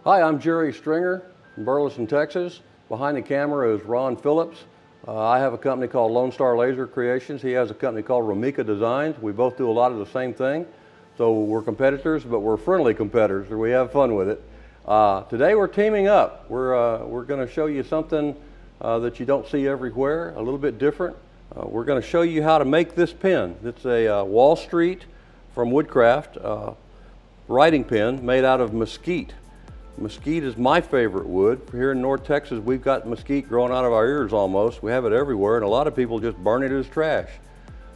Hi, I'm Jerry Stringer from Burleson, Texas. Behind the camera is Ron Phillips. I have a company called Lone Star Laser Creations. He has a company called Romika Designs. We both do a lot of the same thing. So we're competitors, but we're friendly competitors. We have fun with it. Today we're teaming up. We're going to show you something that you don't see everywhere, a little bit different. We're going to show you how to make this pen. It's a Wall Street from Woodcraft writing pen made out of mesquite. Mesquite is my favorite wood. Here in North Texas, we've got mesquite growing out of our ears almost. We have it everywhere, and a lot of people just burn it as trash,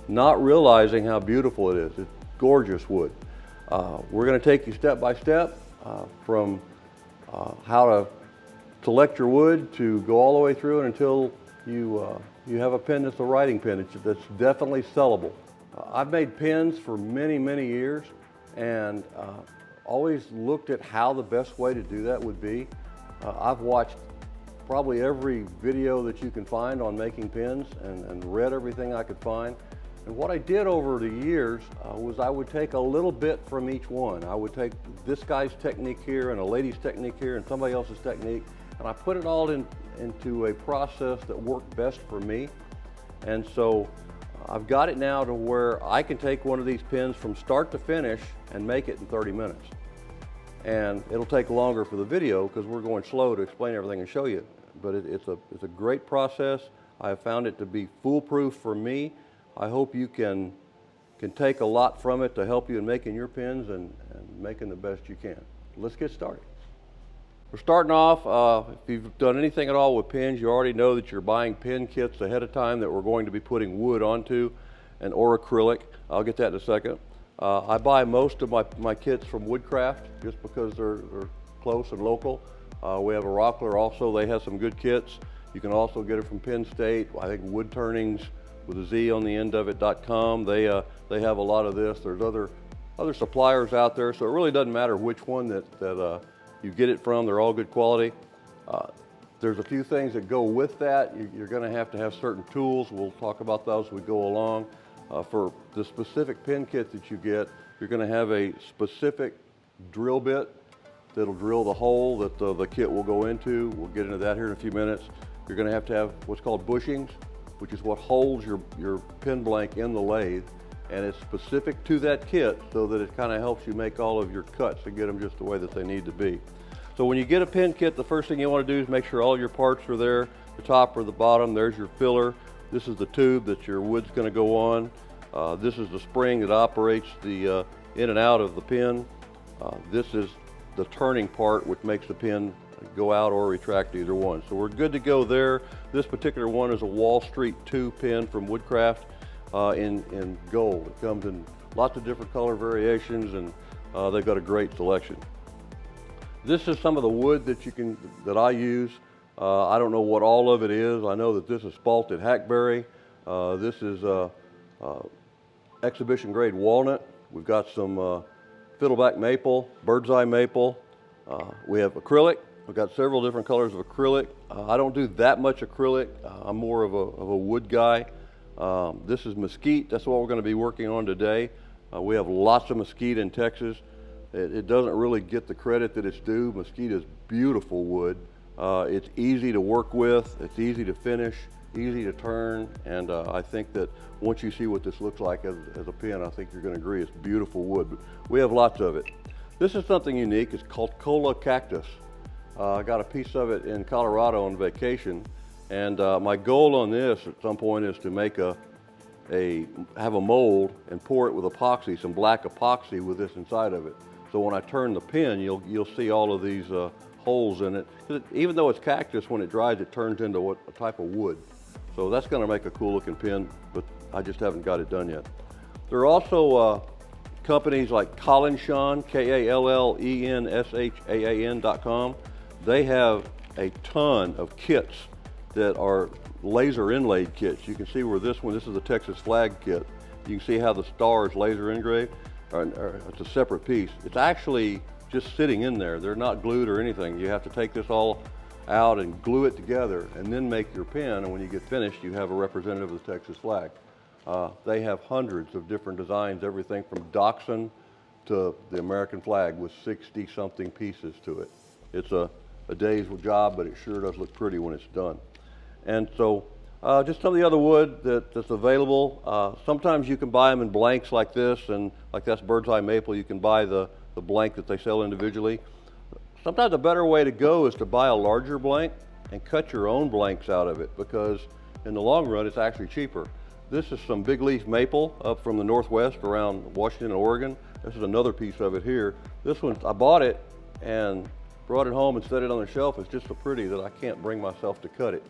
not realizing how beautiful it is. It's gorgeous wood. We're going to take you step by step from how to select your wood to go all the way through it until you have a pen that's a writing pen that's definitely sellable. I've made pens for many, many years, and always looked at how the best way to do that would be. I've watched probably every video that you can find on making pens and read everything I could find. And what I did over the years was I would take a little bit from each one. I would take this guy's technique here and a lady's technique here and somebody else's technique, and I put it all into a process that worked best for me. And so I've got it now to where I can take one of these pens from start to finish and make it in 30 minutes. And it'll take longer for the video because we're going slow to explain everything and show you. But it's a great process. I have found it to be foolproof for me. I hope you can take a lot from it to help you in making your pens and making the best you can. Let's get started. We're starting off, if you've done anything at all with pens, you already know that you're buying pen kits ahead of time that we're going to be putting wood onto or acrylic. I'll get that in a second. I buy most of my kits from Woodcraft just because they're close and local. We have a Rockler also, they have some good kits. You can also get it from Penn State. I think Wood Turnings with a Z on the end of it.com. They have a lot of this. There's other suppliers out there, so it really doesn't matter which one that you get it from. They're all good quality. There's a few things that go with that. You're going to have certain tools. We'll talk about those as we go along. For the specific pen kit that you get, you're going to have a specific drill bit that'll drill the hole that the kit will go into. We'll get into that here in a few minutes. You're going to have what's called bushings, which is what holds your pen blank in the lathe, and it's specific to that kit so that it kind of helps you make all of your cuts and get them just the way that they need to be. So when you get a pen kit, the first thing you want to do is make sure all your parts are there, the top or the bottom. There's your filler. This is the tube that your wood's going to go on. This is the spring that operates the in and out of the pen. This is the turning part which makes the pen go out or retract, either one. So we're good to go there. This particular one is a Wall Street 2 pen from Woodcraft in gold. It comes in lots of different color variations, and they've got a great selection. This is some of the wood that I use. I don't know what all of it is. I know that this is spalted hackberry. This is exhibition grade walnut. We've got some fiddleback maple, bird's eye maple. We have acrylic. We've got several different colors of acrylic. I don't do that much acrylic. I'm more of a wood guy. This is mesquite. That's what we're going to be working on today. We have lots of mesquite in Texas. It doesn't really get the credit that it's due. Mesquite is beautiful wood. It's easy to work with. It's easy to finish, easy to turn, and I think that once you see what this looks like as a pen, I think you're going to agree it's beautiful wood. But we have lots of it. This is something unique. It's called cola cactus. I got a piece of it in Colorado on vacation, and my goal on this at some point is to make have a mold and pour it with epoxy, some black epoxy with this inside of it. So when I turn the pen, you'll see all of these holes in it. Even though it's cactus, when it dries, it turns into a type of wood. So that's going to make a cool looking pen, but I just haven't got it done yet. There are also companies like Kallenschan, KALLENSHAAN.com. They have a ton of kits that are laser inlaid kits. You can see where this is the Texas flag kit. You can see how the star is laser engraved. It's a separate piece. It's actually just sitting in there. They're not glued or anything. You have to take this all out and glue it together and then make your pen, and when you get finished, you have a representative of the Texas flag. They have hundreds of different designs, everything from Dachshund to the American flag with 60-something pieces to it. it's a day's job, but it sure does look pretty when it's done. And so just some of the other wood that's available. Sometimes you can buy them in blanks like this, and like that's bird's eye maple. You can buy the blank that they sell individually. Sometimes a better way to go is to buy a larger blank and cut your own blanks out of it, because in the long run it's actually cheaper. This is some big leaf maple up from the northwest around Washington and Oregon. This is another piece of it here. This one, I bought it and brought it home and set it on the shelf. It's just so pretty that I can't bring myself to cut it.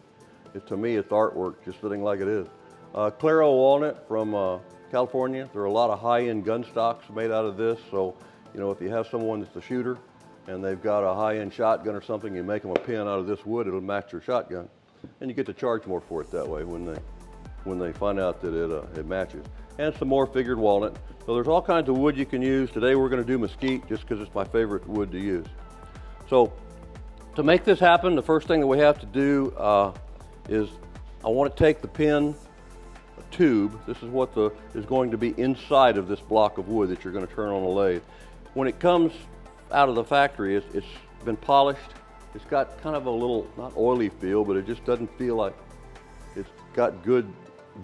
To me, it's artwork just sitting like it is. Claro walnut from California. There are a lot of high-end gun stocks made out of this, so you know, if you have someone that's a shooter and they've got a high-end shotgun or something, you make them a pin out of this wood, it'll match their shotgun. And you get to charge more for it that way when they find out that it matches. And some more figured walnut. So there's all kinds of wood you can use. Today we're going to do mesquite just because it's my favorite wood to use. So to make this happen, the first thing that we have to do is I want to take the pin tube. This is what is going to be inside of this block of wood that you're going to turn on a lathe. When it comes out of the factory, it's been polished. It's got kind of a little, not oily feel, but it just doesn't feel like it's got good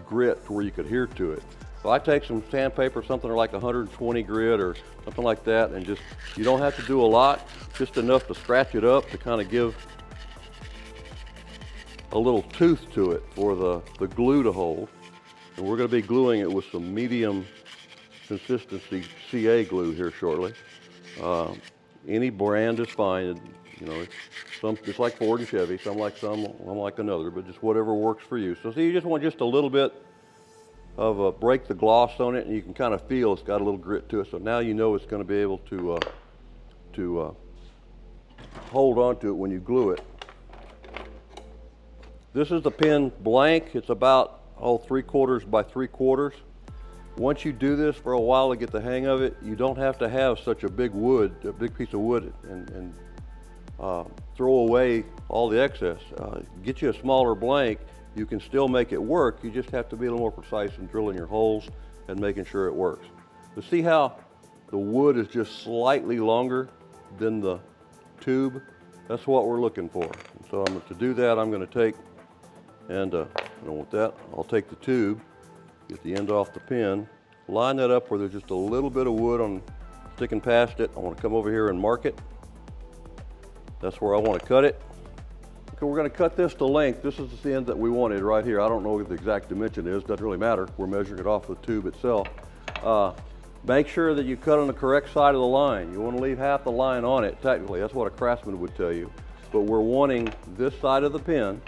grit to where you could adhere to it. So I take some sandpaper, something like 120 grit or something like that, and just, you don't have to do a lot, just enough to scratch it up to kind of give a little tooth to it for the glue to hold. And we're going to be gluing it with some medium consistency CA glue here shortly. Any brand is fine. You know, it's like Ford and Chevy. Some like some, one like another, but just whatever works for you. So see, you just want just a little bit of break the gloss on it, and you can kind of feel it's got a little grit to it. So now you know it's going to be able to hold on to it when you glue it. This is the pin blank. It's about 3/4 by 3/4. Once you do this for a while to get the hang of it, you don't have to have such a big piece of wood and throw away all the excess. Get you a smaller blank, you can still make it work. You just have to be a little more precise in drilling your holes and making sure it works. To see how the wood is just slightly longer than the tube, that's what we're looking for. So to do that, I'm going to take, and I don't want that, I'll take the tube, get the end off the pin, line that up where there's just a little bit of wood on sticking past it. I want to come over here and mark it. That's where I want to cut it. Okay, we're going to cut this to length. This is the end that we wanted right here. I don't know what the exact dimension is, doesn't really matter. We're measuring it off the tube itself. Make sure that you cut on the correct side of the line. You want to leave half the line on it, technically. That's what a craftsman would tell you. But we're wanting this side of the pin,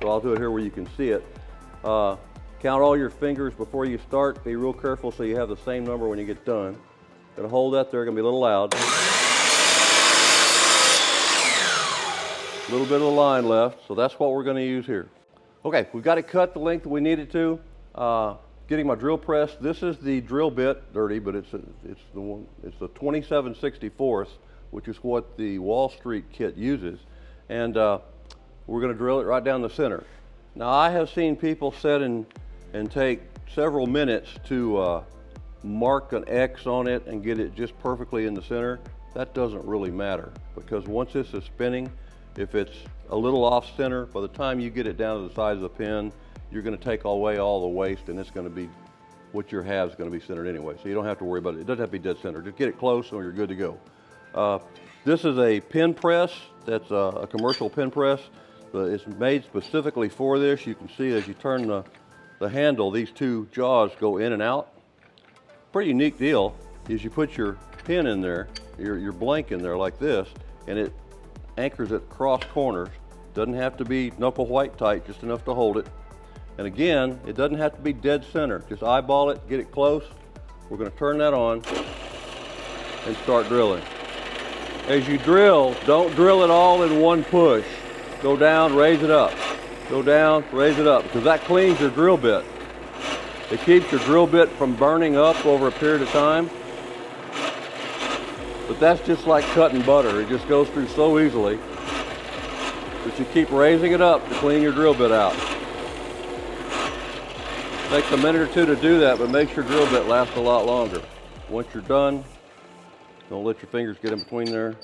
so I'll do it here where you can see it. Count all your fingers before you start. Be real careful so you have the same number when you get done. Gonna hold that there, gonna be a little loud. A little bit of the line left, so that's what we're gonna use here. Okay, we've got it cut the length that we need it to. Getting my drill press. This is the drill bit, dirty, but it's the 27/64, which is what the Wall Street kit uses. And we're gonna drill it right down the center. Now I have seen people sit and take several minutes to mark an X on it and get it just perfectly in the center. That doesn't really matter, because once this is spinning, if it's a little off center, by the time you get it down to the size of the pin, you're going to take away all the waste, and it's going to be, what you have is going to be centered anyway. So you don't have to worry about it. It doesn't have to be dead center. Just get it close and you're good to go. This is a pin press. That's a commercial pin press. It's made specifically for this. You can see as you turn the handle, these two jaws go in and out. Pretty unique deal is you put your pin in there, your blank in there like this, and it anchors it cross corners. Doesn't have to be knuckle white tight, just enough to hold it. And again, it doesn't have to be dead center. Just eyeball it, get it close. We're going to turn that on and start drilling. As you drill, don't drill it all in one push. Go down, raise it up. Go down, raise it up, because that cleans your drill bit. It keeps your drill bit from burning up over a period of time. But that's just like cutting butter. It just goes through so easily that you keep raising it up to clean your drill bit out. Takes a minute or two to do that, but makes your drill bit last a lot longer. Once you're done, don't let your fingers get in between there.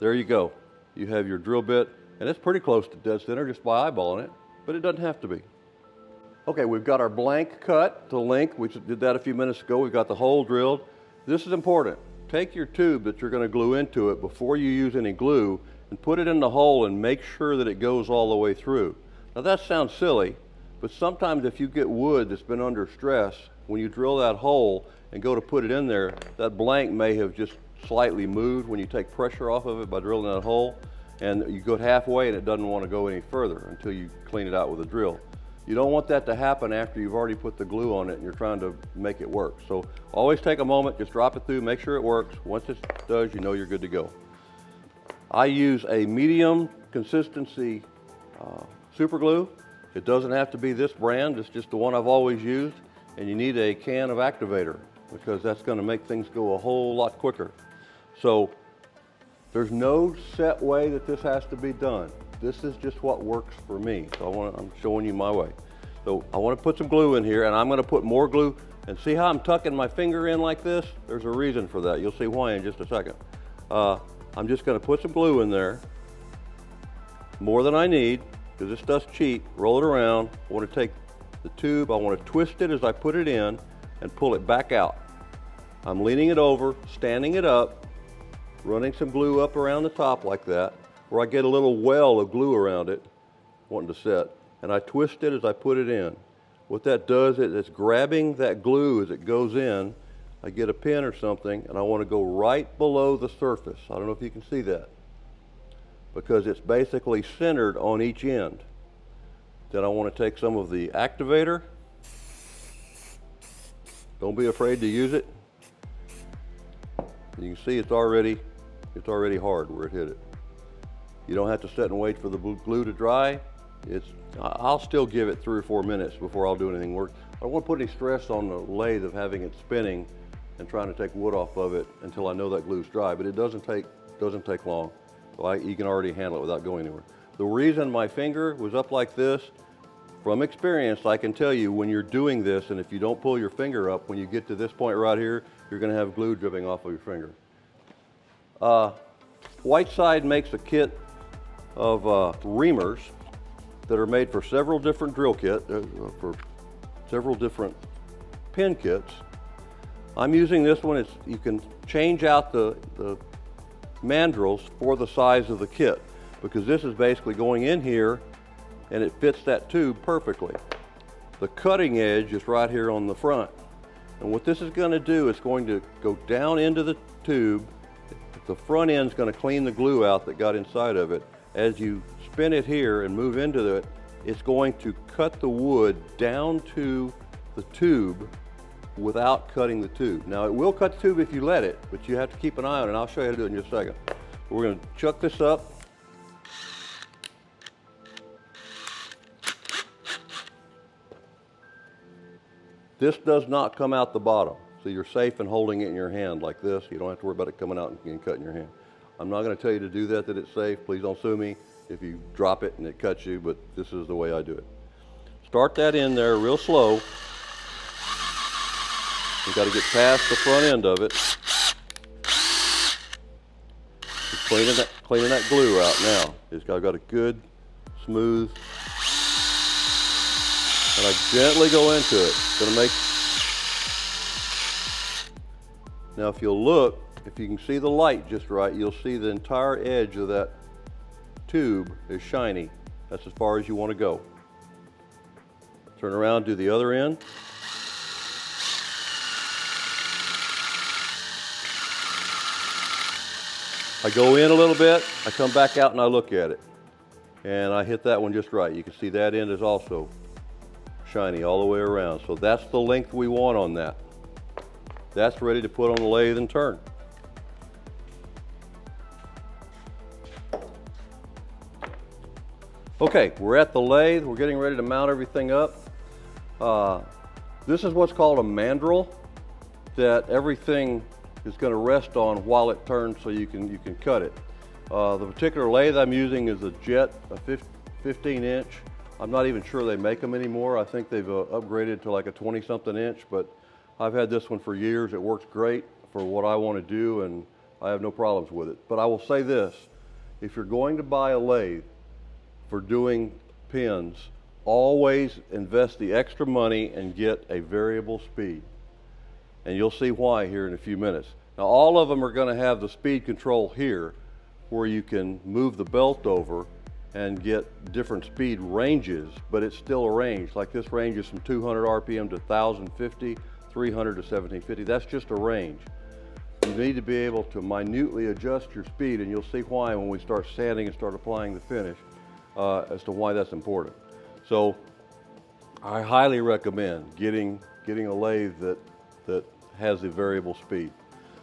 there you go. You have your drill bit, and it's pretty close to dead center just by eyeballing it, but it doesn't have to be. Okay, we've got our blank cut to length. We did that a few minutes ago. We've got the hole drilled. This is important. Take your tube that you're going to glue into it before you use any glue and put it in the hole and make sure that it goes all the way through. Now that sounds silly, but sometimes if you get wood that's been under stress, when you drill that hole and go to put it in there, that blank may have just slightly moved when you take pressure off of it by drilling that hole, and you go halfway and it doesn't want to go any further until you clean it out with a drill. You don't want that to happen after you've already put the glue on it and you're trying to make it work. So always take a moment, just drop it through, make sure it works. Once it does, you know you're good to go. I use a medium consistency super glue. It doesn't have to be this brand, it's just the one I've always used. And you need a can of activator because that's going to make things go a whole lot quicker. So there's no set way that this has to be done. This is just what works for me. So I'm showing you my way. So I want to put some glue in here, and I'm going to put more glue. And see how I'm tucking my finger in like this? There's a reason for that. You'll see why in just a second. I'm just going to put some glue in there, more than I need, because this stuff's cheap. Roll it around. I want to take the tube, I want to twist it as I put it in and pull it back out. I'm leaning it over, standing it up, running some glue up around the top like that, where I get a little well of glue around it, wanting to set, and I twist it as I put it in. What that does is it's grabbing that glue as it goes in. I get a pin or something, and I want to go right below the surface. I don't know if you can see that, because it's basically centered on each end. Then I want to take some of the activator. Don't be afraid to use it. You can see it's already hard where it hit it. You don't have to sit and wait for the glue to dry. I'll still give it 3 or 4 minutes before I'll do anything work. I don't want to put any stress on the lathe of having it spinning and trying to take wood off of it until I know that glue's dry, but it doesn't take long. So you can already handle it without going anywhere. The reason my finger was up like this, from experience, I can tell you when you're doing this, and if you don't pull your finger up, when you get to this point right here, you're going to have glue dripping off of your finger. Whiteside makes a kit of reamers that are made for several different drill kits, for several different pin kits. I'm using this one. You can change out the mandrels for the size of the kit, because this is basically going in here and it fits that tube perfectly. The cutting edge is right here on the front. And what this is going to do is going to go down into the tube. The front end is going to clean the glue out that got inside of it. As you spin it here and move into it, it's going to cut the wood down to the tube without cutting the tube. Now it will cut the tube if you let it, but you have to keep an eye on it, and I'll show you how to do it in just a second. We're going to chuck this up. This does not come out the bottom, so you're safe in holding it in your hand like this. You don't have to worry about it coming out and getting cut in your hand. I'm not going to tell you to do that it's safe. Please don't sue me if you drop it and it cuts you, but this is the way I do it. Start that in there real slow. You've got to get past the front end of it. Just cleaning that glue out now. I've got a good, smooth, and I gently go into it. Now if you'll look, if you can see the light just right, you'll see the entire edge of that tube is shiny. That's as far as you want to go. Turn around, do the other end. I go in a little bit, I come back out and I look at it. And I hit that one just right. You can see that end is also shiny all the way around. So that's the length we want on that. That's ready to put on the lathe and turn. Okay, we're at the lathe. We're getting ready to mount everything up. This is what's called a mandrel, that everything is going to rest on while it turns, so you can cut it. The particular lathe I'm using is a Jet, a 15-inch. I'm not even sure they make them anymore. I think they've upgraded to like a 20-something inch, but I've had this one for years. It works great for what I want to do, and I have no problems with it. But I will say this, if you're going to buy a lathe for doing pins, always invest the extra money and get a variable speed. And you'll see why here in a few minutes. Now all of them are going to have the speed control here where you can move the belt over and get different speed ranges, but it's still a range. Like this range is from 200 RPM to 1050, 300 to 1750. That's just a range. You need to be able to minutely adjust your speed, and you'll see why when we start sanding and start applying the finish as to why that's important. So I highly recommend getting a lathe that has a variable speed.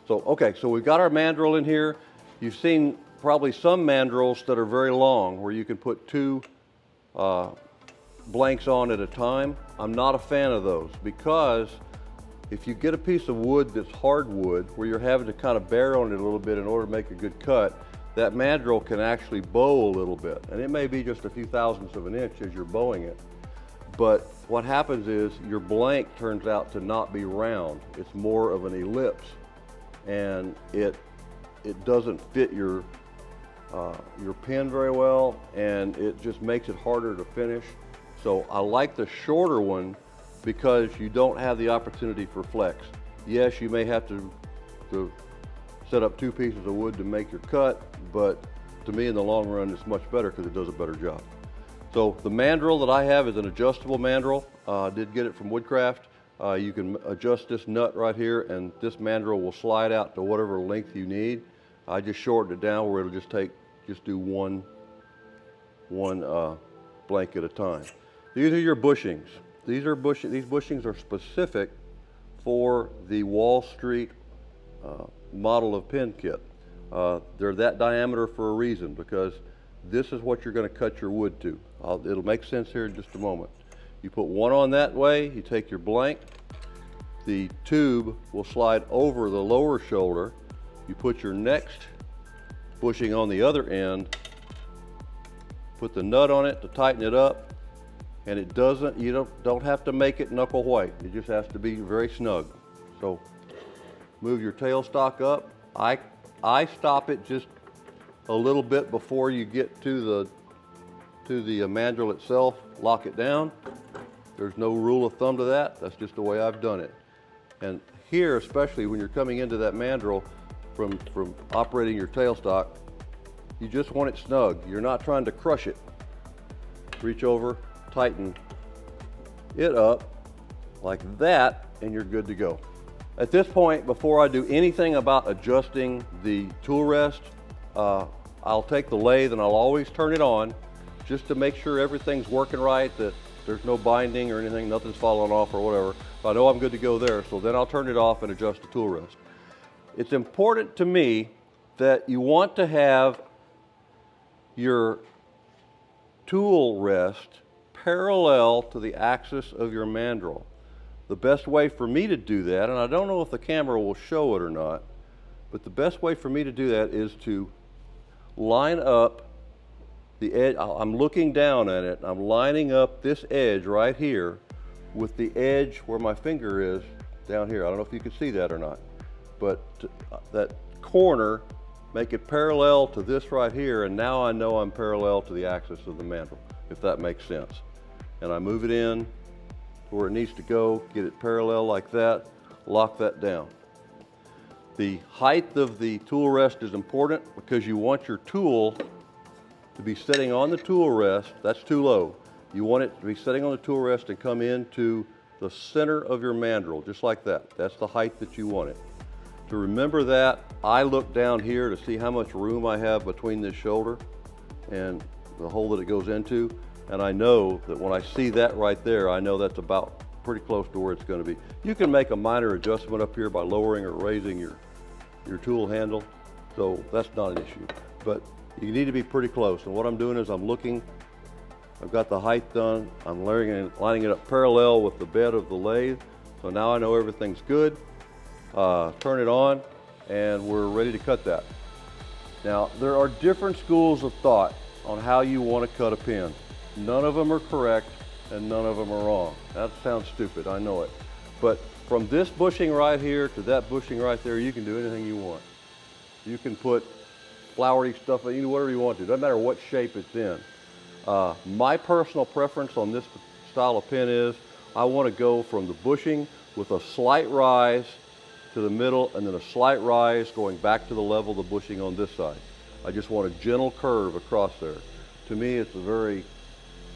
So, okay, so we've got our mandrel in here. You've seen probably some mandrels that are very long where you can put two blanks on at a time. I'm not a fan of those because if you get a piece of wood that's hardwood where you're having to kind of bear on it a little bit in order to make a good cut, that mandrel can actually bow a little bit. And it may be just a few thousandths of an inch as you're bowing it. But what happens is your blank turns out to not be round. It's more of an ellipse, and it doesn't fit your pin very well, and it just makes it harder to finish. So I like the shorter one because you don't have the opportunity for flex. Yes, you may have to set up two pieces of wood to make your cut, but to me in the long run it's much better because it does a better job. So the mandrel that I have is an adjustable mandrel. I did get it from Woodcraft. You can adjust this nut right here, and this mandrel will slide out to whatever length you need. I just shortened it down where it'll just do one blank at a time. These are your bushings. These bushings are specific for the Wall Street model of pin kit. They're that diameter for a reason, because this is what you're going to cut your wood to. It'll make sense here in just a moment. You put one on that way, you take your blank, the tube will slide over the lower shoulder, you put your next bushing on the other end, put the nut on it to tighten it up, and you don't have to make it knuckle white. It just has to be very snug. So move your tailstock up. I stop it just a little bit before you get to the mandrel itself. Lock it down. There's no rule of thumb to that. That's just the way I've done it. And here, especially when you're coming into that mandrel from operating your tailstock, you just want it snug. You're not trying to crush it. Reach over, tighten it up like that, and you're good to go. At this point, before I do anything about adjusting the tool rest, I'll take the lathe and I'll always turn it on just to make sure everything's working right, that there's no binding or anything, nothing's falling off or whatever. So I know I'm good to go there, so then I'll turn it off and adjust the tool rest. It's important to me that you want to have your tool rest parallel to the axis of your mandrel. The best way for me to do that, and I don't know if the camera will show it or not, but the best way for me to do that is to line up the edge. I'm looking down at it, I'm lining up this edge right here with the edge where my finger is down here. I don't know if you can see that or not, but that corner, make it parallel to this right here, and now I know I'm parallel to the axis of the mandrel, if that makes sense. And I move it in where it needs to go, get it parallel like that, lock that down. The height of the tool rest is important because you want your tool to be sitting on the tool rest. That's too low. You want it to be sitting on the tool rest and come into the center of your mandrel, just like that. That's the height that you want it. To remember that, I look down here to see how much room I have between this shoulder and the hole that it goes into, and I know that when I see that right there, I know that's about pretty close to where it's going to be. You can make a minor adjustment up here by lowering or raising your tool handle, so that's not an issue. But you need to be pretty close, and what I'm doing is I'm looking, I've got the height done, I'm lining it up parallel with the bed of the lathe, so now I know everything's good. Turn it on, and we're ready to cut that. Now, there are different schools of thought on how you want to cut a pin. None of them are correct, and none of them are wrong. That sounds stupid, I know it. But from this bushing right here to that bushing right there, you can do anything you want. You can put flowery stuff, you know, whatever you want to. Doesn't matter what shape it's in. My personal preference on this style of pin is I want to go from the bushing with a slight rise to the middle and then a slight rise going back to the level of the bushing on this side. I just want a gentle curve across there. To me, it's a very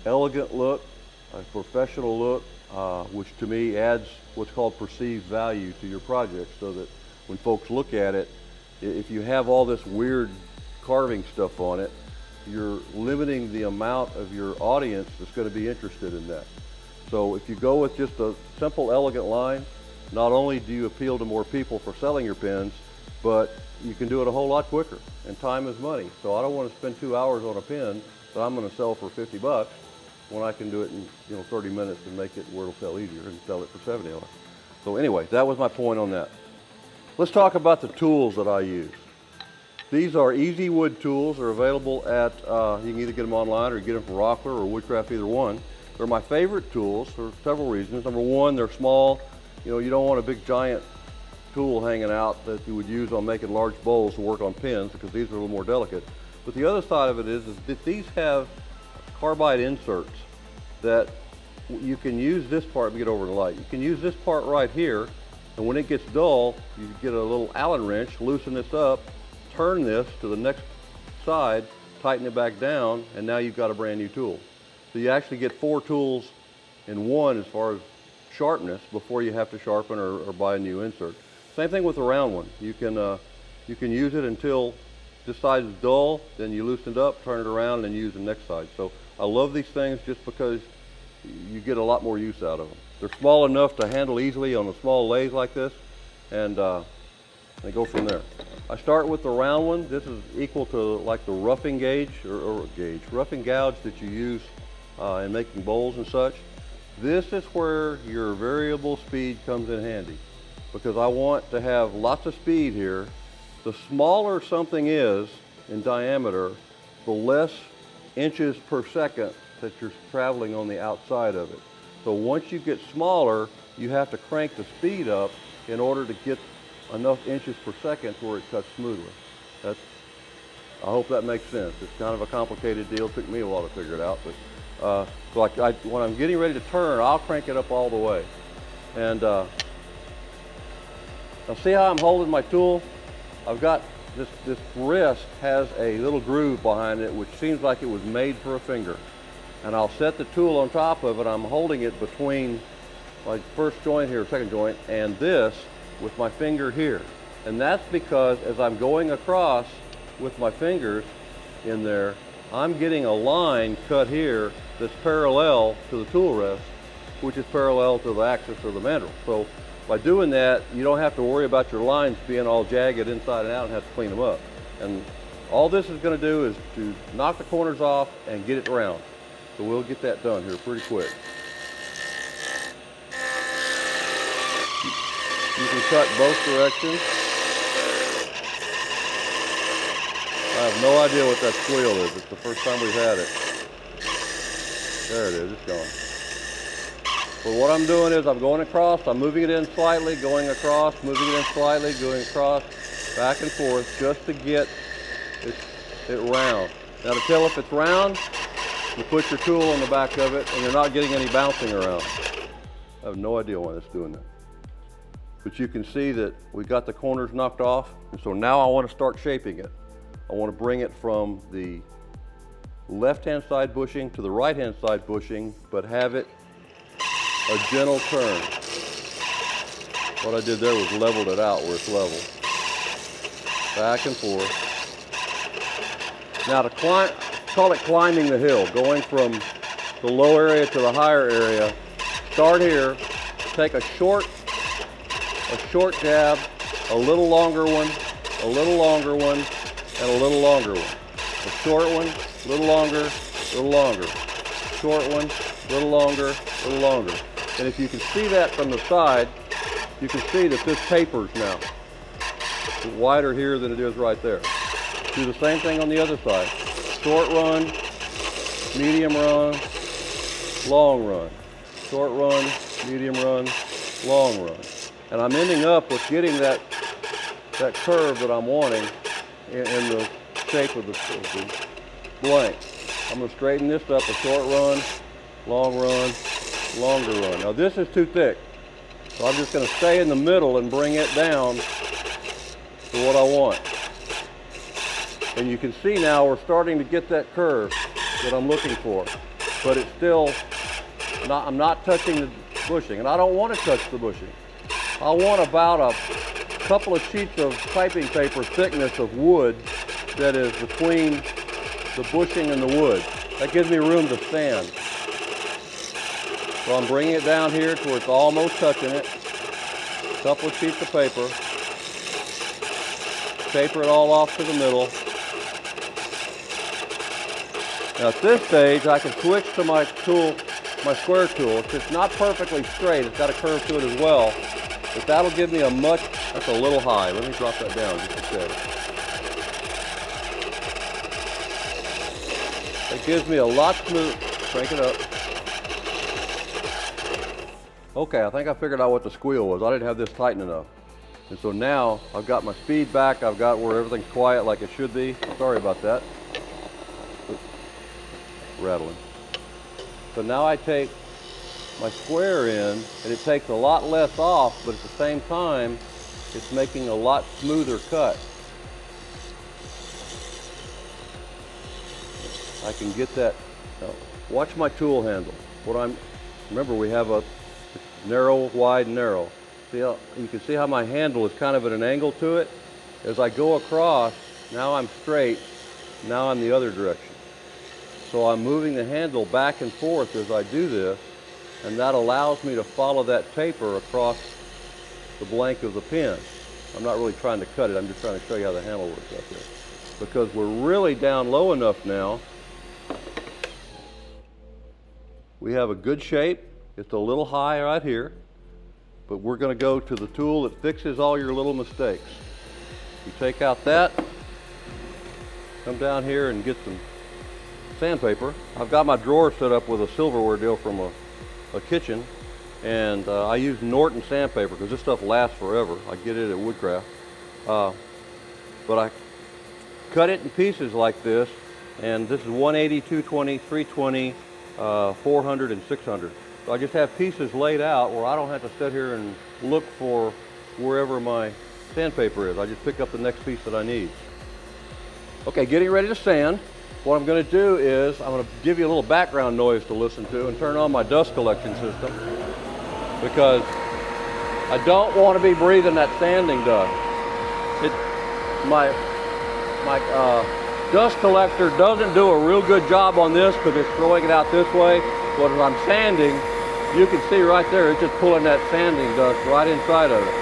elegant look, a professional look, which to me adds what's called perceived value to your project, so that when folks look at it, if you have all this weird carving stuff on it, you're limiting the amount of your audience that's going to be interested in that. So if you go with just a simple, elegant line, not only do you appeal to more people for selling your pins, but you can do it a whole lot quicker, and time is money. So I don't want to spend 2 hours on a pin that I'm going to sell for 50 bucks when I can do it in 30 minutes and make it where it'll sell easier and sell it for $70. So anyway, that was my point on that. Let's talk about the tools that I use. These are easy wood tools. They're available at, you can either get them online or get them from Rockler or Woodcraft, either one. They're my favorite tools for several reasons. Number one, they're small. You don't want a big giant tool hanging out that you would use on making large bowls to work on pins, because these are a little more delicate. But the other side of it is that these have carbide inserts that you can use this part. Let me get over the light. You can use this part right here, and when it gets dull, you get a little Allen wrench, loosen this up, turn this to the next side, tighten it back down, and now you've got a brand new tool. So you actually get 4 tools in one as far as sharpness before you have to sharpen or buy a new insert. Same thing with the round one. You can use it until this side is dull, then you loosen it up, turn it around, and use the next side. So I love these things just because you get a lot more use out of them. They're small enough to handle easily on a small lathe like this, and they go from there. I start with the round one. This is equal to like the roughing gauge roughing gouge that you use in making bowls and such. This is where your variable speed comes in handy, because I want to have lots of speed here. The smaller something is in diameter, the less inches per second that you're traveling on the outside of it. So once you get smaller, you have to crank the speed up in order to get enough inches per second where it cuts smoothly. I hope that makes sense. It's kind of a complicated deal. It took me a while to figure it out, but when I'm getting ready to turn, I'll crank it up all the way. And now see how I'm holding my tool? I've got this wrist has a little groove behind it, which seems like it was made for a finger. And I'll set the tool on top of it. I'm holding it between my first joint here, second joint, and this with my finger here. And that's because as I'm going across with my fingers in there, I'm getting a line cut here that's parallel to the tool rest, which is parallel to the axis of the mandrel. So by doing that, you don't have to worry about your lines being all jagged inside and out and have to clean them up. And all this is going to do is to knock the corners off and get it round. So we'll get that done here pretty quick. You can cut both directions. I have no idea what that squeal is. It's the first time we've had it. There it is, it's gone. So what I'm doing is I'm going across, I'm moving it in slightly, going across, moving it in slightly, going across, back and forth, just to get it round. Now to tell if it's round, you put your tool on the back of it and you're not getting any bouncing around. I have no idea why it's doing that. But you can see that we got the corners knocked off, and so now I want to start shaping it. I want to bring it from the left-hand side bushing to the right-hand side bushing, but have it a gentle turn. What I did there was leveled it out where it's level. Back and forth. Now to climb, call it climbing the hill, going from the low area to the higher area. Start here, take a short jab, a little longer one, a little longer one, and a little longer one. A short one, a little longer, a little longer. Short one, a little longer, a little longer. And if you can see that from the side, you can see that this tapers now. It's wider here than it is right there. Do the same thing on the other side. Short run, medium run, long run. Short run, medium run, long run. And I'm ending up with getting that curve that I'm wanting in the shape of the blank. I'm going to straighten this up, a short run, long run, longer run. Now this is too thick, so I'm just going to stay in the middle and bring it down to what I want. And you can see now we're starting to get that curve that I'm looking for, but it's still not, I'm not touching the bushing, and I don't want to touch the bushing. I want about a couple of sheets of piping paper thickness of wood that is between the bushing and the wood. That gives me room to sand. So I'm bringing it down here to where it's almost touching it. A couple of sheets of paper. Taper it all off to the middle. Now at this stage, I can switch to my tool, my square tool. It's not perfectly straight. It's got a curve to it as well. But that'll give me a much, that's a little high. Let me drop that down just a sec. It gives me a lot smooth, crank it up. Okay, I think I figured out what the squeal was. I didn't have this tight enough. And so now I've got my speed back. I've got where everything's quiet like it should be. Sorry about that. Oops. Rattling. So now I take my square in, and it takes a lot less off, but at the same time, it's making a lot smoother cut. I can get that. Now, watch my tool handle. Remember we have a narrow, wide, narrow. See how, you can see how my handle is kind of at an angle to it? As I go across, now I'm straight, now I'm the other direction. So I'm moving the handle back and forth as I do this, and that allows me to follow that taper across the blank of the pen. I'm not really trying to cut it, I'm just trying to show you how the handle works out there. Because we're really down low enough now, we have a good shape. It's a little high right here, but we're going to go to the tool that fixes all your little mistakes. You take out that, come down here and get some sandpaper. I've got my drawer set up with a silverware deal from a kitchen, and I use Norton sandpaper because this stuff lasts forever. I get it at Woodcraft. But I cut it in pieces like this, and this is 180, 220, 320, 400, and 600. So I just have pieces laid out where I don't have to sit here and look for wherever my sandpaper is. I just pick up the next piece that I need. Okay, getting ready to sand. What I'm going to do is I'm going to give you a little background noise to listen to and turn on my dust collection system, because I don't want to be breathing that sanding dust. My dust collector doesn't do a real good job on this because it's throwing it out this way, but as I'm sanding, you can see right there, it's just pulling that sanding dust right inside of it.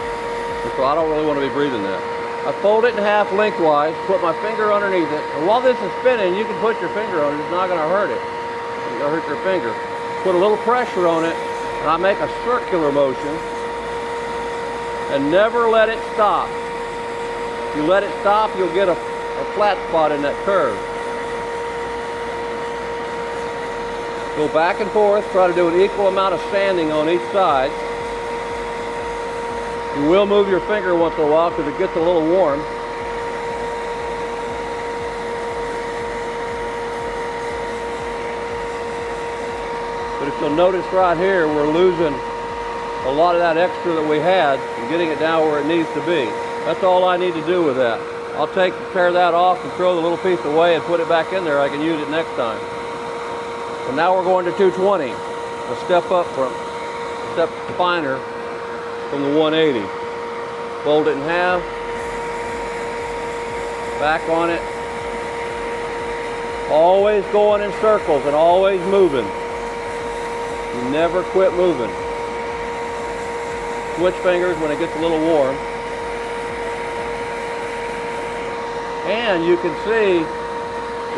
And so I don't really want to be breathing that. I fold it in half lengthwise, put my finger underneath it, and while this is spinning, you can put your finger on it, it's not going to hurt it. It's going to hurt your finger. Put a little pressure on it, and I make a circular motion, and never let it stop. If you let it stop, you'll get a flat spot in that curve. Go back and forth, try to do an equal amount of sanding on each side. You will move your finger once in a while because it gets a little warm. But if you'll notice right here, we're losing a lot of that extra that we had and getting it down where it needs to be. That's all I need to do with that. I'll tear that off and throw the little piece away and put it back in there. I can use it next time. And now we're going to 220. A step up a step finer from the 180. Fold it in half, back on it. Always going in circles and always moving. You never quit moving. Switch fingers when it gets a little warm. And you can see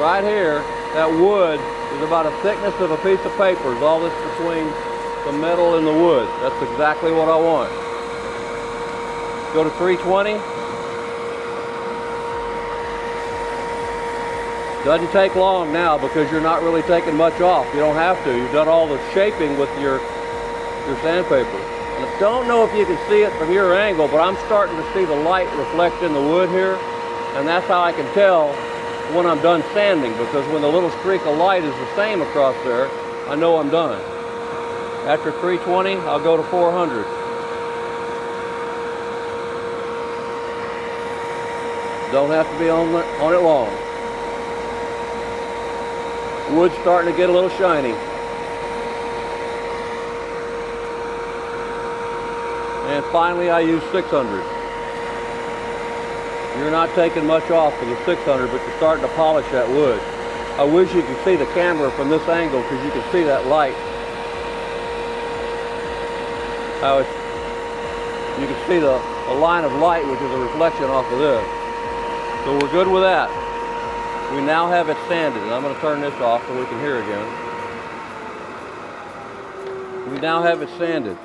right here, that wood is about a thickness of a piece of paper. Is all this between the metal and the wood. That's exactly what I want. Go to 320. Doesn't take long now because you're not really taking much off. You don't have to. You've done all the shaping with your sandpaper. And I don't know if you can see it from your angle, but I'm starting to see the light reflect in the wood here. And that's how I can tell when I'm done sanding, because when the little streak of light is the same across there, I know I'm done. After 320, I'll go to 400. Don't have to be on it long. Wood's starting to get a little shiny. And finally I use 600. You're not taking much off for the 600, but you're starting to polish that wood. I wish you could see the camera from this angle, because you can see that light. How it's, you can see the line of light, which is a reflection off of this. So we're good with that. We now have it sanded, and I'm going to turn this off so we can hear again. We now have it sanded.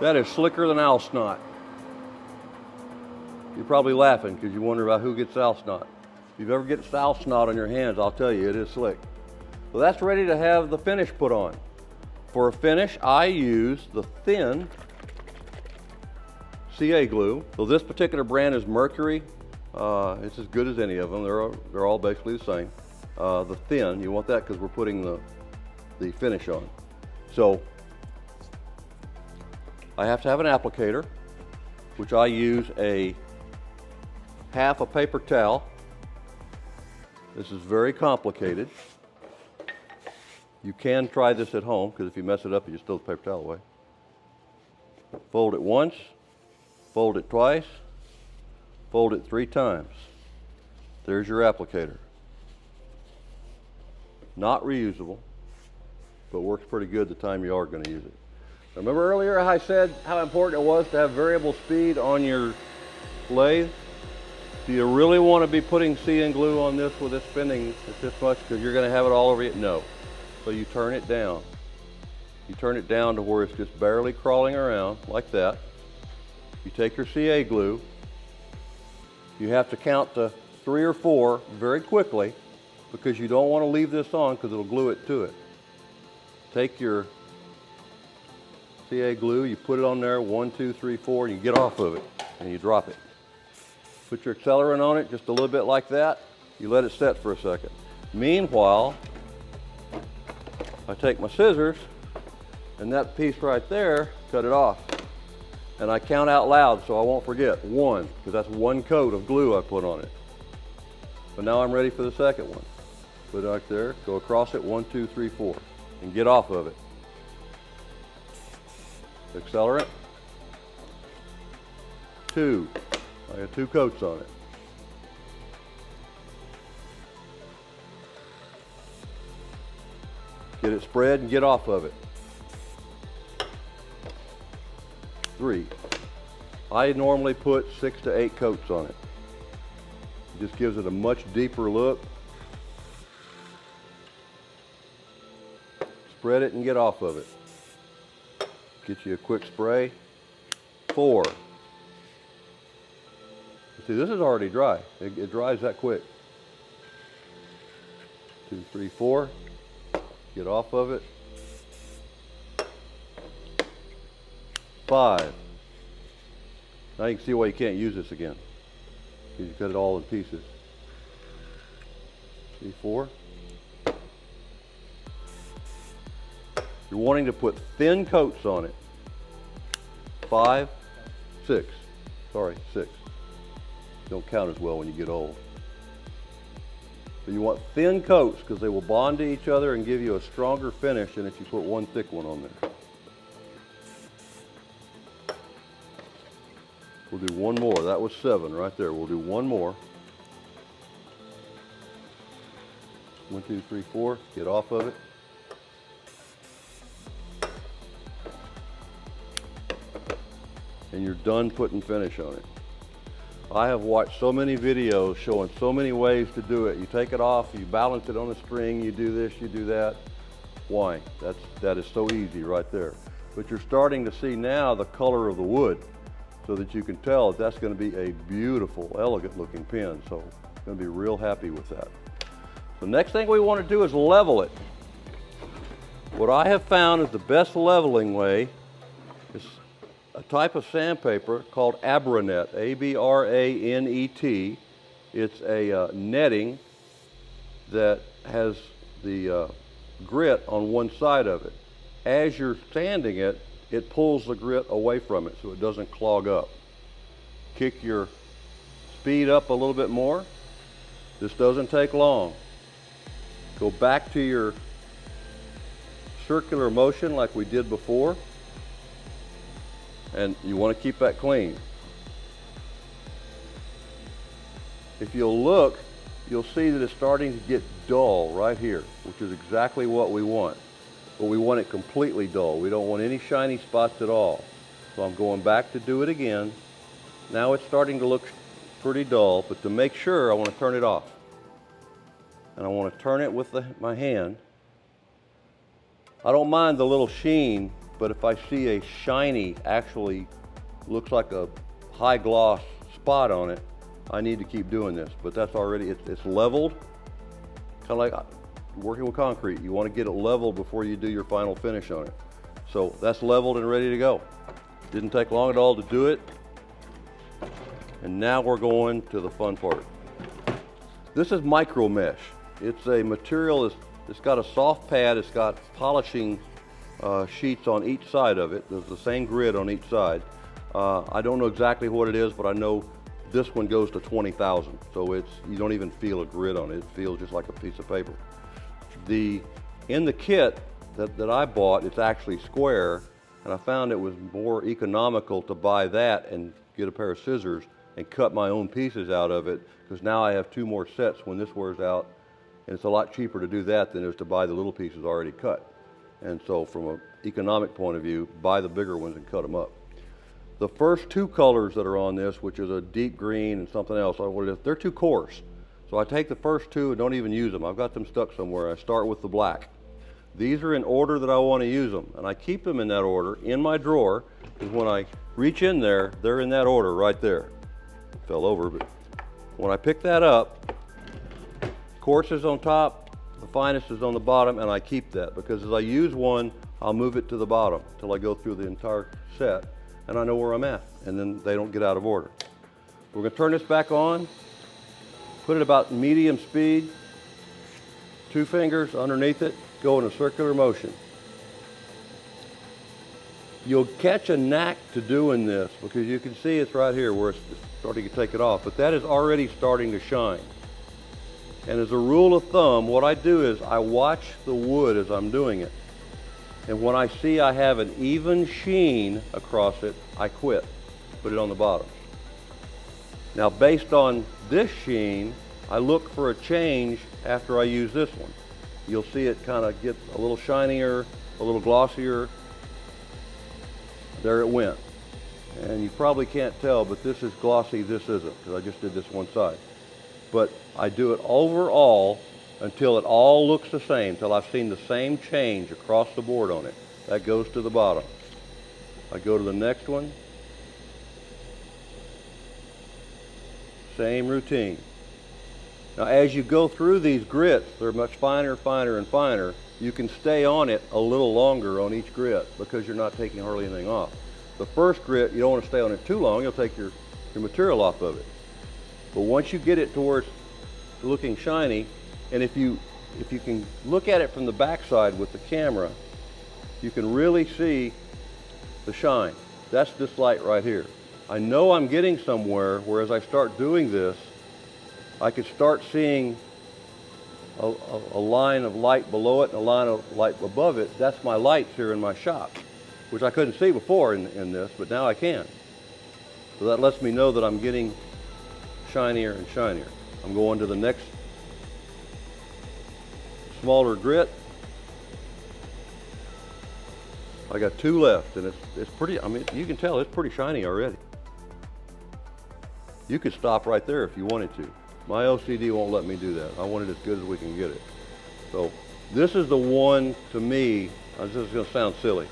That is slicker than owl snot. You're probably laughing because you wonder about who gets owl snot. If you've ever get owl snot on your hands, I'll tell you, it is slick. So that's ready to have the finish put on. For a finish, I use the thin CA glue. So this particular brand is Mercury. It's as good as any of them. They're all basically the same. The thin, you want that because we're putting the finish on. So I have to have an applicator, which I use half a paper towel. This is very complicated. You can try this at home, because if you mess it up, you just throw the paper towel away. Fold it once, fold it twice, fold it 3 times. There's your applicator. Not reusable, but works pretty good the time you are going to use it. Remember earlier I said how important it was to have variable speed on your lathe? Do you really want to be putting CN glue on this with it spinning at this much, because you're going to have it all over you? No. So you turn it down. You turn it down to where it's just barely crawling around, like that. You take your CA glue. You have to count to 3 or 4 very quickly, because you don't want to leave this on, because it'll glue it to it. Take your CA glue, you put it on there, 1, 2, 3, 4, and you get off of it, and you drop it. Put your accelerant on it just a little bit like that. You let it set for a second. Meanwhile, I take my scissors, and that piece right there, cut it off. And I count out loud so I won't forget. 1, because that's 1 coat of glue I put on it. But now I'm ready for the second one. Put it right there, go across it, 1, 2, 3, 4, and get off of it. Accelerant. 2. I got 2 coats on it. Get it spread and get off of it. 3. I normally put 6 to 8 coats on it. It just gives it a much deeper look. Spread it and get off of it. Get you a quick spray. 4. See, this is already dry. It dries that quick. 2, 3, 4. Get off of it. 5. Now you can see why you can't use this again, because you cut it all in pieces. 3, 4. You're wanting to put thin coats on it. 5, 6. Sorry, 6. Don't count as well when you get old. So you want thin coats, because they will bond to each other and give you a stronger finish than if you put one thick one on there. We'll do one more. That was 7 right there. We'll do one more. 1, 2, 3, 4. Get off of it. And you're done putting finish on it. I have watched so many videos showing so many ways to do it. You take it off, you balance it on a string, you do this, you do that. Why? That is so easy right there. But you're starting to see now the color of the wood, so that you can tell that that's going to be a beautiful, elegant looking pen. So I'm going to be real happy with that. The next thing we want to do is level it. What I have found is the best leveling way is a type of sandpaper called Abranet, A-B-R-A-N-E-T. It's a netting that has the grit on one side of it. As you're sanding it, it pulls the grit away from it so it doesn't clog up. Kick your speed up a little bit more. This doesn't take long. Go back to your circular motion like we did before, and you want to keep that clean. If you'll look, you'll see that it's starting to get dull right here, which is exactly what we want. But we want it completely dull. We don't want any shiny spots at all. So I'm going back to do it again. Now it's starting to look pretty dull, but to make sure, I want to turn it off. And I want to turn it with my hand. I don't mind the little sheen, but if I see a shiny, actually looks like a high gloss spot on it, I need to keep doing this. But that's already, it's leveled, kind of like working with concrete. You want to get it leveled before you do your final finish on it. So that's leveled and ready to go. Didn't take long at all to do it. And now we're going to the fun part. This is micro mesh. It's a material it's got a soft pad. It's got polishing sheets on each side of it. There's the same grid on each side. I don't know exactly what it is, but I know this one goes to 20,000. So you don't even feel a grid on it. It feels just like a piece of paper. In the kit that I bought, it's actually square, and I found it was more economical to buy that and get a pair of scissors and cut my own pieces out of it, because now I have 2 more sets when this wears out, and it's a lot cheaper to do that than it is to buy the little pieces already cut. And so from an economic point of view, buy the bigger ones and cut them up. The first 2 colors that are on this, which is a deep green and something else, they're too coarse. So I take the first 2 and don't even use them. I've got them stuck somewhere. I start with the black. These are in order that I want to use them, and I keep them in that order in my drawer, because when I reach in there, they're in that order right there. Fell over, but when I pick that up, coarse is on top, the finest is on the bottom, and I keep that because as I use one, I'll move it to the bottom until I go through the entire set, and I know where I'm at, and then they don't get out of order. We're going to turn this back on, put it about medium speed, 2 fingers underneath it, go in a circular motion. You'll catch a knack to doing this because you can see it's right here where it's starting to take it off, but that is already starting to shine. And as a rule of thumb, what I do is I watch the wood as I'm doing it. And when I see I have an even sheen across it, I quit, put it on the bottom. Now based on this sheen, I look for a change after I use this one. You'll see it kind of get a little shinier, a little glossier. There it went. And you probably can't tell, but this is glossy, this isn't, because I just did this one side. But I do it overall until it all looks the same, till I've seen the same change across the board on it. That goes to the bottom. I go to the next one. Same routine. Now as you go through these grits, they're much finer, finer, and finer. You can stay on it a little longer on each grit because you're not taking hardly anything off. The first grit, you don't want to stay on it too long, you'll take your material off of it. But once you get it towards looking shiny, and if you can look at it from the backside with the camera, you can really see the shine. That's this light right here. I know I'm getting somewhere where as I start doing this, I could start seeing a line of light below it and a line of light above it. That's my lights here in my shop, which I couldn't see before in this, but now I can. So that lets me know that I'm getting shinier and shinier. I'm going to the next smaller grit. I got 2 left, and it's pretty, I mean, you can tell it's pretty shiny already. You could stop right there if you wanted to. My OCD won't let me do that. I want it as good as we can get it. So this is the one, to me, this is going to sound silly,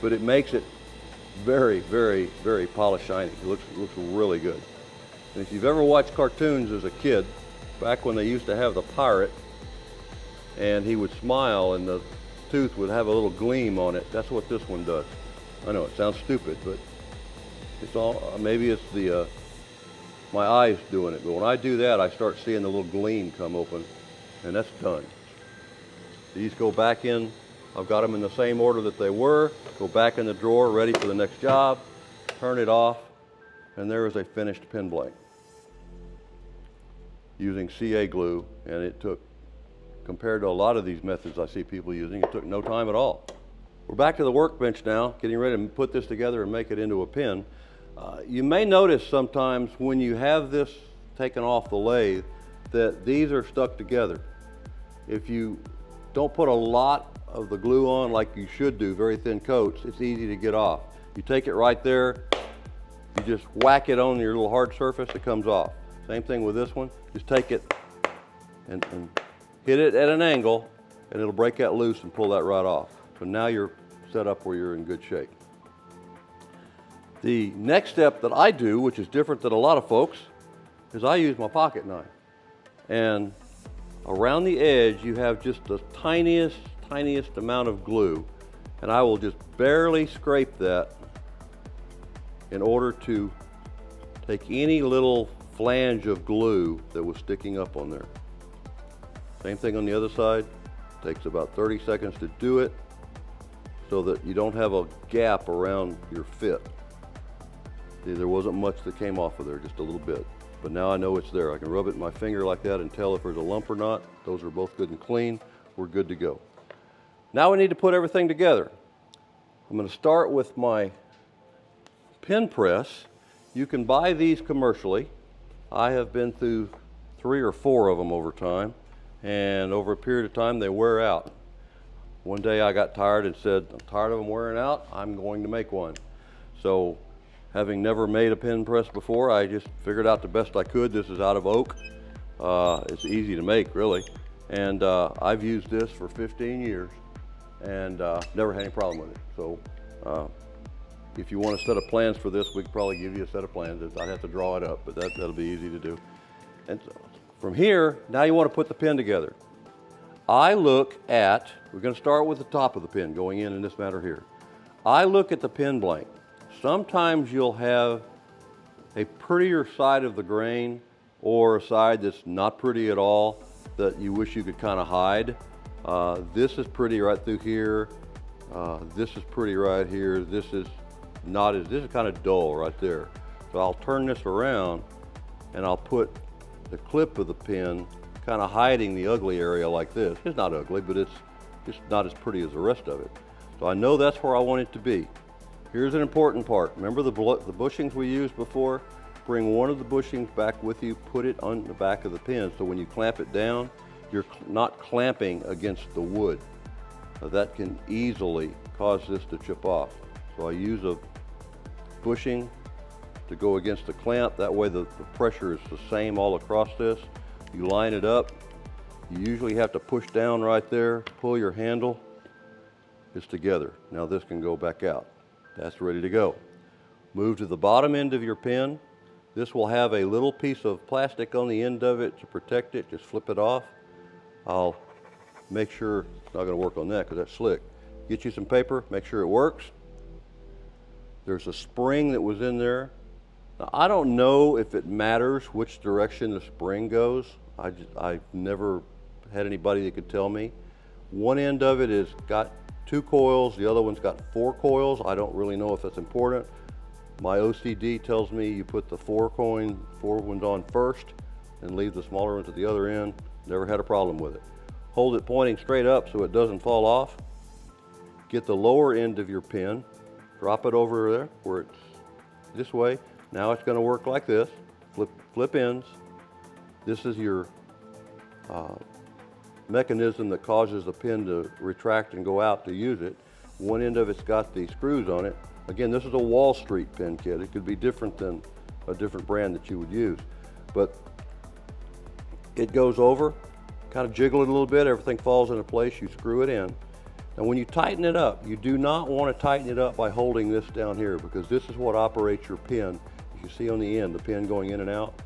but it makes it very, very, very polished shiny. It looks really good. And if you've ever watched cartoons as a kid, back when they used to have the pirate, and he would smile and the tooth would have a little gleam on it, that's what this one does. I know it sounds stupid, but it's all, maybe it's the my eyes doing it. But when I do that, I start seeing the little gleam come open, and that's done. These go back in. I've got them in the same order that they were. Go back in the drawer, ready for the next job. Turn it off, and there is a finished pin blank using CA glue, and it took, compared to a lot of these methods I see people using, it took no time at all. We're back to the workbench now, getting ready to put this together and make it into a pin. You may notice sometimes when you have this taken off the lathe that these are stuck together. If you don't put a lot of the glue on like you should do, very thin coats, it's easy to get off. You take it right there, you just whack it on your little hard surface, it comes off. Same thing with this one. Just take it and hit it at an angle, and it'll break that loose and pull that right off. So now you're set up where you're in good shape. The next step that I do, which is different than a lot of folks, is I use my pocket knife. And around the edge, you have just the tiniest amount of glue. And I will just barely scrape that in order to take any little flange of glue that was sticking up on there. Same thing on the other side. Takes about 30 seconds to do it so that you don't have a gap around your fit. See, there wasn't much that came off of there, just a little bit. But now I know it's there. I can rub it in my finger like that and tell if there's a lump or not. Those are both good and clean. We're good to go. Now we need to put everything together. I'm going to start with my pin press. You can buy these commercially. I have been through 3 or 4 of them over time, and over a period of time they wear out. One day I got tired and said, I'm tired of them wearing out, I'm going to make one. So, having never made a pin press before, I just figured out the best I could. This is out of oak. It's easy to make, really. And I've used this for 15 years and never had any problem with it. So if you want a set of plans for this, we could probably give you a set of plans. I'd have to draw it up, but that'll be easy to do. And so from here, now you want to put the pin together. I look at, we're going to start with the top of the pin going in this matter here. I look at the pin blank. Sometimes you'll have a prettier side of the grain or a side that's not pretty at all that you wish you could kind of hide. This is pretty right through here. This is pretty right here. This is kind of dull right there. So I'll turn this around and I'll put the clip of the pin kind of hiding the ugly area like this. It's not ugly, but it's just not as pretty as the rest of it. So I know that's where I want it to be. Here's an important part. Remember the bushings we used before? Bring one of the bushings back with you, put it on the back of the pin, so when you clamp it down, you're not clamping against the wood. That can easily cause this to chip off. So I use a bushing to go against the clamp. That way the pressure is the same all across this. You line it up. You usually have to push down right there, pull your handle. It's together. Now this can go back out. That's ready to go. Move to the bottom end of your pin. This will have a little piece of plastic on the end of it to protect it. Just flip it off. I'll make sure it's not going to work on that because that's slick. Get you some paper, make sure it works. There's a spring that was in there. Now, I don't know if it matters which direction the spring goes. I've never had anybody that could tell me. One end of it is got 2 coils, the other one's got 4 coils. I don't really know if that's important. My OCD tells me you put the 4 ones on first and leave the smaller ones at the other end. Never had a problem with it. Hold it pointing straight up so it doesn't fall off. Get the lower end of your pin, drop it over there where it's this way. Now it's going to work like this. Flip ends. This is your mechanism that causes the pin to retract and go out to use it. One end of it's got the screws on it. Again, this is a Wall Street pin kit. It could be different than a different brand that you would use. But it goes over, kind of jiggle it a little bit, everything falls into place, you screw it in. And when you tighten it up, you do not want to tighten it up by holding this down here because this is what operates your pin. You see on the end, the pin going in and out.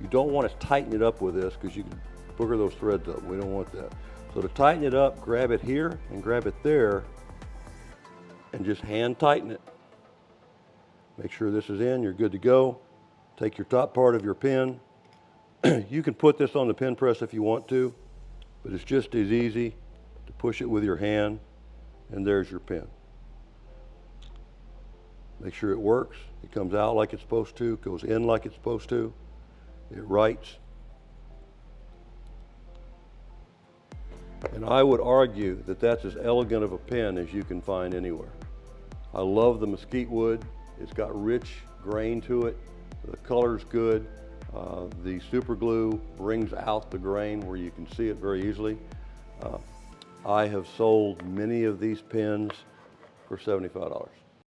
You don't want to tighten it up with this because you can booger those threads up. We don't want that. So to tighten it up, grab it here and grab it there and just hand tighten it. Make sure this is in, you're good to go. Take your top part of your pen. You can put this on the pen press if you want to, but it's just as easy to push it with your hand, and there's your pen. Make sure it works. It comes out like it's supposed to, goes in like it's supposed to. It writes. And I would argue that that's as elegant of a pen as you can find anywhere. I love the mesquite wood. It's got rich grain to it. The color's good. The super glue brings out the grain where you can see it very easily. I have sold many of these pens for $75.